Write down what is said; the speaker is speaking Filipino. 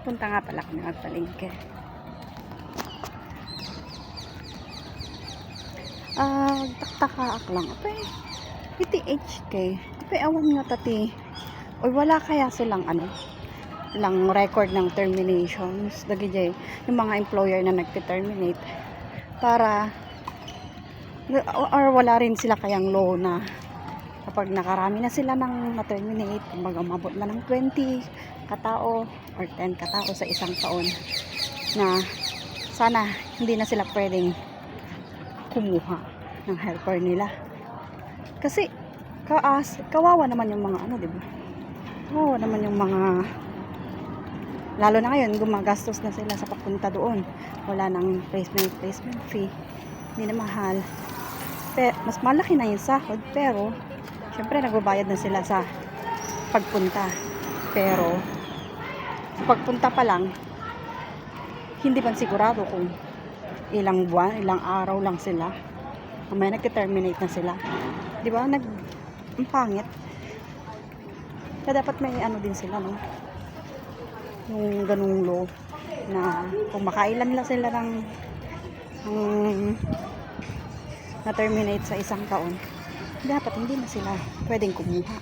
Punta nga pala kami magpalingke. Taktaka ak lang. Apay, PTHK. Apay, awan nga tati. Uy, wala kaya silang lang record ng terminations. Dagijay, yung mga employer na nagte-terminate. Para, or wala rin sila kayang law na kapag nakarami na sila ng na-terminate, kumbaga umabot na ng 20 katao or 10 katao sa isang taon, na sana hindi na sila pwedeng kumuha ng helper nila. Kasi kawawa naman yung mga di ba? Kawawa naman yung mga, lalo na ngayon gumagastos na sila sa papunta doon. Wala nang placement fee. Hindi na mahal. Mas malaki na yung sahod, pero syempre nagbabayad na sila sa pagpunta. Pero sa pagpunta pa lang, hindi man sigurado kung ilang buwan, ilang araw lang sila. May nagte-terminate na sila. Di ba? Ang pangit. Kaya dapat may din sila, no? Yung ganung law na kung makailan lang sila ng na-terminate sa isang taon, dapat hindi na sila pwedeng kumuha.